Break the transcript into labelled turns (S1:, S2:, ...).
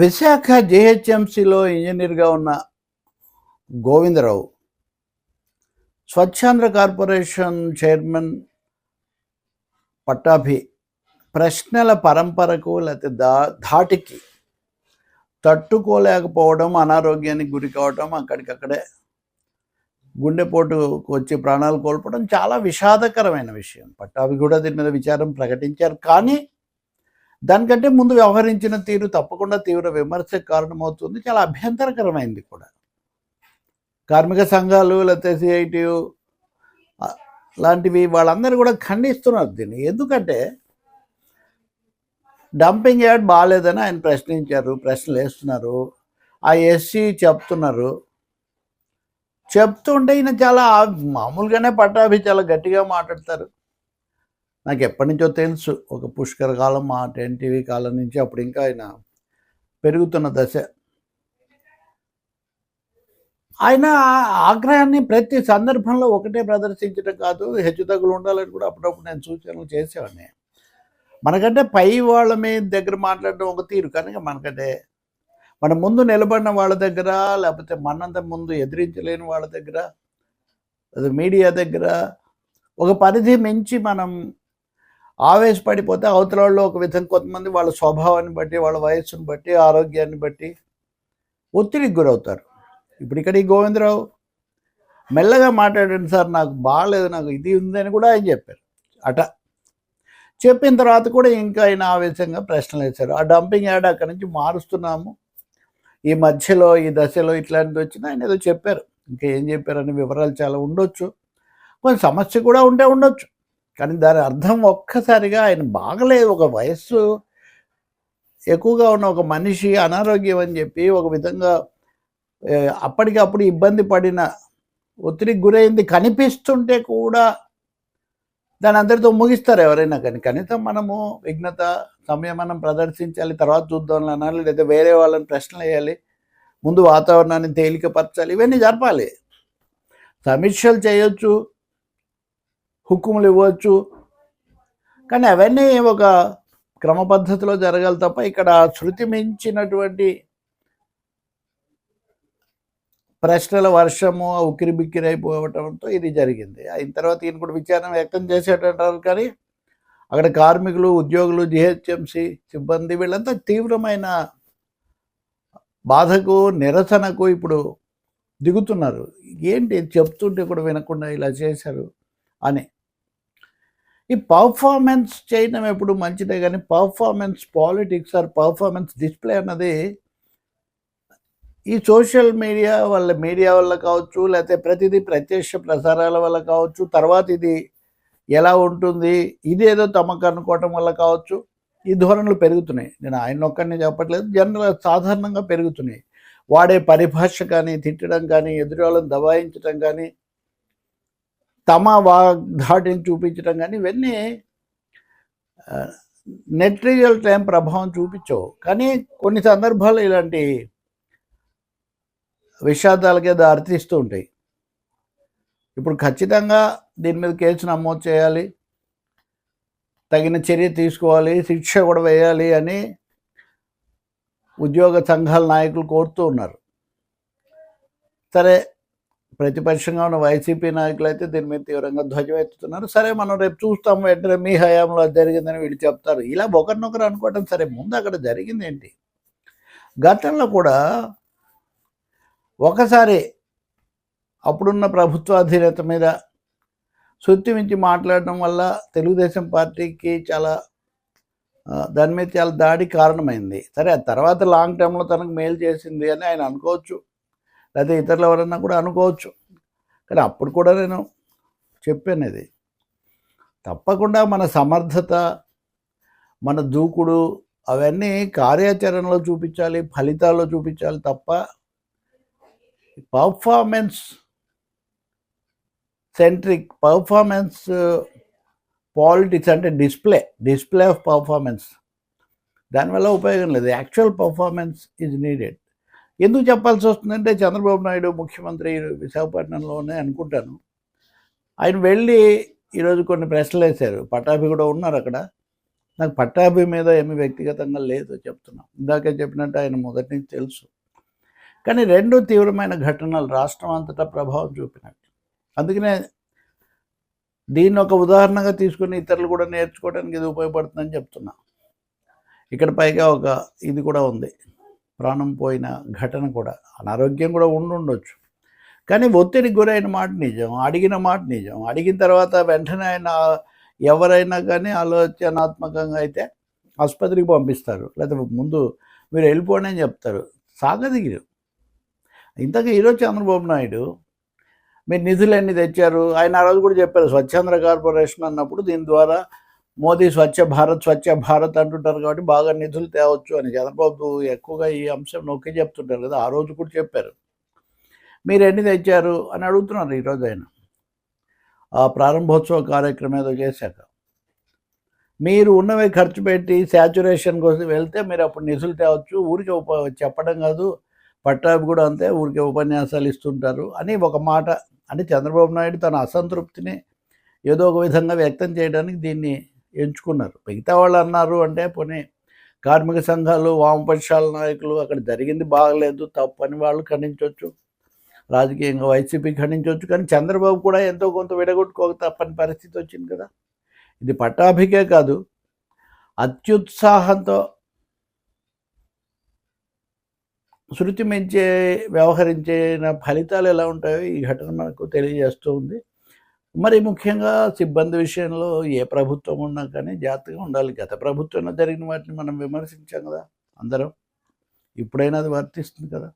S1: విశాఖ జేహెచ్ఎంసీలో ఇంజనీర్గా ఉన్న Govindarao Swachhandhra corporation chairman Pattabhi ప్రశ్నల పరంపరకు లేకపోతే ధాటికి తట్టుకోలేకపోవడం, అనారోగ్యానికి గురి కావడం, అక్కడికక్కడే గుండెపోటుకు వచ్చి ప్రాణాలు కోల్పోవడం చాలా విషాదకరమైన విషయం. పట్టాభి కూడా దీని మీద విచారం ప్రకటించారు. కానీ దానికంటే ముందు వ్యవహరించిన తీరు తప్పకుండా తీవ్ర విమర్శకు కారణమవుతుంది. చాలా అభ్యంతరకరమైంది కూడా. కార్మిక సంఘాలు లేకపోతే సిఐటియు లాంటివి వాళ్ళందరూ కూడా ఖండిస్తున్నారు దీన్ని. ఎందుకంటే డంపింగ్ యార్డ్ బాగాలేదని ఆయన ప్రశ్నించారు, ప్రశ్నలు వేస్తున్నారు. ఆ ఎస్సీ చెప్తుంటే ఈయన చాలా మామూలుగానే పట్టాభి చాలా గట్టిగా మాట్లాడతారు. నాకు ఎప్పటి నుంచో తెలుసు, ఒక పుష్కర కాలం, మా 10 టీవీ కాలం నుంచి. అప్పుడు ఇంకా ఆయన పెరుగుతున్న దశ. ఆయన ఆగ్రహాన్ని ప్రతి సందర్భంలో ఒకటే ప్రదర్శించడం కాదు, హెచ్చుతగ్గులు ఉండాలని కూడా అప్పుడప్పుడు నేను సూచనలు చేసేవాడిని. మనకంటే పై వాళ్ళ మీద దగ్గర మాట్లాడడం ఒక తీరు, కనుక మనకంటే మన ముందు నిలబడిన వాళ్ళ దగ్గర, లేకపోతే మనంత ముందు ఎదిరించలేని వాళ్ళ దగ్గర, అది మీడియా దగ్గర ఒక పరిధి మించి మనం ఆవేశపడిపోతే అవతల వాళ్ళు ఒక విధంగా, కొంతమంది వాళ్ళ స్వభావాన్ని బట్టి, వాళ్ళ వయస్సును బట్టి, ఆరోగ్యాన్ని బట్టి ఒత్తిడికి గురవుతారు. ఇప్పుడు ఇక్కడ ఈ గోవిందరావు మెల్లగా మాట్లాడండి సార్, నాకు బాగాలేదు, నాకు ఇది ఉందని కూడా ఆయన చెప్పారు. చెప్పిన తర్వాత కూడా ఇంకా ఆయన ఆవేశంగా ప్రశ్నలు వేశారు. ఆ డంపింగ్ యార్డ్ అక్కడి నుంచి మారుస్తున్నాము, ఈ మధ్యలో ఈ దశలో ఇట్లాంటిది వచ్చింది ఆయన ఏదో చెప్పారు. ఇంకా ఏం చెప్పారని వివరాలు చాలా ఉండొచ్చు, కొంచెం సమస్య కూడా ఉండొచ్చు. కానీ దాని అర్థం ఒక్కసారిగా ఆయన బాగలేదు, ఒక వయస్సు ఎక్కువగా ఉన్న ఒక మనిషి అనారోగ్యం అని చెప్పి ఒక విధంగా అప్పటికప్పుడు ఇబ్బంది పడిన, ఒత్తిడికి గురైంది కనిపిస్తుంటే కూడా దాని అందరితో ముగిస్తారు ఎవరైనా. కానీ కనీసం మనము విఘ్నత, సంయమనం ప్రదర్శించాలి, తర్వాత చూద్దాం అనాలి, లేదా వేరే వాళ్ళని ప్రశ్నలు వేయాలి, ముందు వాతావరణాన్ని తేలికపరచాలి, ఇవన్నీ జరపాలి. సమీక్షలు చేయొచ్చు, హుకుములు ఇవ్వచ్చు, కానీ అవన్నీ ఒక క్రమ పద్ధతిలో జరగాలి తప్ప ఇక్కడ శృతి మించినటువంటి ప్రశ్నల వర్షము ఉక్కిరి బిక్కిరి అయిపోవటంతో ఇది జరిగింది. అయిన తర్వాత ఈయన కూడా విచారణ వ్యక్తం చేసేటంటారు. కానీ అక్కడ కార్మికులు, ఉద్యోగులు, జిహెచ్ఎంసీ సిబ్బంది వీళ్ళంతా తీవ్రమైన బాధకు, నిరసనకు ఇప్పుడు దిగుతున్నారు. ఏంటి చెప్తుంటే కూడా వినకుండా ఇలా చేశారు అని. ఈ పర్ఫార్మెన్స్ చేయడం ఎప్పుడు మంచిదే, కానీ performance politics or performance display అన్నది ఈ సోషల్ మీడియా వల్ల కావచ్చు, లేకపోతే ప్రతిదీ ప్రత్యక్ష ప్రసారాల వల్ల కావచ్చు, తర్వాత ఇది ఎలా ఉంటుంది ఇదేదో తమకు అనుకోవటం వల్ల కావచ్చు, ఈ ధోరణులు పెరుగుతున్నాయి. నేను ఆయన ఒక్కడిని చెప్పట్లేదు, జనరల్ సాధారణంగా పెరుగుతున్నాయి. వాడే పరిభాష కానీ, తిట్టడం కానీ, ఎదురు వాళ్ళని దబాయించడం కానీ, తమ వాగ్ధాటిని చూపించడం కానీ, ఇవన్నీ నెట్ రియల్ టైం ప్రభావం చూపించవు. కానీ కొన్ని సందర్భాల్లో ఇలాంటి విషాదాలకే దారితీస్తూ ఉంటాయి. ఇప్పుడు ఖచ్చితంగా దీని మీద కేసు నమోదు చేయాలి, తగిన చర్య తీసుకోవాలి, శిక్ష కూడా వేయాలి అని ఉద్యోగ సంఘాల నాయకులు కోరుతూ ఉన్నారు. సరే, ప్రతిపక్షంగా ఉన్న వైసీపీ నాయకులు అయితే దీని మీద తీవ్రంగా ధ్వజం ఎత్తుతున్నారు. సరే, మనం రేపు చూస్తాము, వెంటనే మీ హయాంలో అది జరిగిందని వీళ్ళు చెప్తారు. ఇలా ఒకరినొకరు అనుకోవటం. సరే, ముందు అక్కడ జరిగింది ఏంటి? గతంలో కూడా ఒకసారి అప్పుడున్న ప్రభుత్వాధీనత మీద శృతి మించి మాట్లాడడం వల్ల తెలుగుదేశం పార్టీకి చాలా దాని మీద చాలా దాడి కారణమైంది. సరే, ఆ తర్వాత లాంగ్ టర్మ్లో తనకు మేలు చేసింది అని ఆయన అనుకోవచ్చు, లేకపోతే ఇతరులు ఎవరన్నా కూడా అనుకోవచ్చు. కానీ అప్పుడు కూడా నేను చెప్పాను, ఇది తప్పకుండా మన సమర్థత, మన దూకుడు అవన్నీ కార్యాచరణలో చూపించాలి, ఫలితాల్లో చూపించాలి తప్ప పర్ఫార్మెన్స్ సెంట్రిక్, పర్ఫార్మెన్స్ పాలిటిక్స్ అంటే డిస్ప్లే ఆఫ్ పర్ఫార్మెన్స్, దానివల్ల ఉపయోగం లేదు. Actual performance is needed. ఎందుకు చెప్పాల్సి వస్తుందంటే, చంద్రబాబు నాయుడు ముఖ్యమంత్రి విశాఖపట్నంలోనే అనుకుంటాను, ఆయన వెళ్ళి ఈరోజు కొన్ని ప్రశ్నలు వేశారు. పట్టాభి కూడా ఉన్నారు అక్కడ. నాకు పట్టాభి మీద ఏమి వ్యక్తిగతంగా లేదు చెప్తున్నా. ఇందాకే చెప్పినట్టు ఆయన మొదటి నుంచి తెలుసు. కానీ 2 తీవ్రమైన ఘటనలు రాష్ట్రం అంతటా ప్రభావం చూపినవి. అందుకనే దీన్ని ఒక ఉదాహరణగా తీసుకొని ఇతరులు కూడా నేర్చుకోవడానికి ఇది ఉపయోగపడుతుందని చెప్తున్నా. ఇక్కడ పైగా ఒక ఇది కూడా ఉంది, ప్రాణం పోయిన ఘటన కూడా, అనారోగ్యం కూడా ఉండొచ్చు. కానీ ఒత్తిడికి గురైన మాట నిజం, అడిగిన మాట నిజం. అడిగిన తర్వాత వెంటనే ఆయన ఎవరైనా కానీ ఆలోచనాత్మకంగా అయితే ఆసుపత్రికి పంపిస్తారు, లేకపోతే ముందు మీరు వెళ్ళిపోండి అని చెప్తారు. సాగదిగిరు. ఇంతకీ ఈరోజు చంద్రబాబు నాయుడు మీరు నిధులు ఎన్ని తెచ్చారు, ఆయన ఆ రోజు కూడా చెప్పారు స్వచ్ఛంద్ర కార్పొరేషన్ అన్నప్పుడు దీని ద్వారా మోదీ స్వచ్ఛ భారత్ అంటుంటారు కాబట్టి బాగా నిధులు తేవచ్చు అని. చంద్రబాబు ఎక్కువగా ఈ అంశం నొక్కి చెప్తుంటారు కదా, ఆ రోజు కూడా చెప్పారు. మీరు ఎన్ని తెచ్చారు అని అడుగుతున్నారు ఈరోజు ఆయన ఆ ప్రారంభోత్సవ కార్యక్రమం ఏదో చేశాక. మీరు ఉన్నవి ఖర్చు పెట్టి శాచురేషన్ కోసం వెళ్తే మీరు అప్పుడు నిధులు తేవచ్చు, ఊరికే చెప్పడం కాదు, పట్టాభి కూడా అంతే, ఊరికే ఉపన్యాసాలు ఇస్తుంటారు అని ఒక మాట. అంటే చంద్రబాబు నాయుడు తన అసంతృప్తిని ఏదో ఒక విధంగా వ్యక్తం చేయడానికి దీన్ని ఎంచుకున్నారు. మిగతా వాళ్ళు అన్నారు అంటే పోనీ కార్మిక సంఘాలు, వామపక్షాల నాయకులు అక్కడ జరిగింది బాగలేదు తప్పని వాళ్ళు ఖండించవచ్చు, రాజకీయంగా వైసీపీ ఖండించవచ్చు. కానీ చంద్రబాబు కూడా ఎంతో కొంత విడగొట్టుకోక తప్పని పరిస్థితి వచ్చింది కదా. ఇది పట్టాభికే కాదు, అత్యుత్సాహంతో శృతి మించే వ్యవహరించిన ఫలితాలు ఎలా ఉంటాయో ఈ ఘటన మనకు తెలియజేస్తూ ఉంది. మరి ముఖ్యంగా సిబ్బంది విషయంలో ఏ ప్రభుత్వం ఉన్నా కానీ జాగ్రత్తగా ఉండాలి. గత ప్రభుత్వంలో జరిగిన వాటిని మనం విమర్శించాం కదా అందరం, ఇప్పుడైనా అది వర్తిస్తుంది కదా.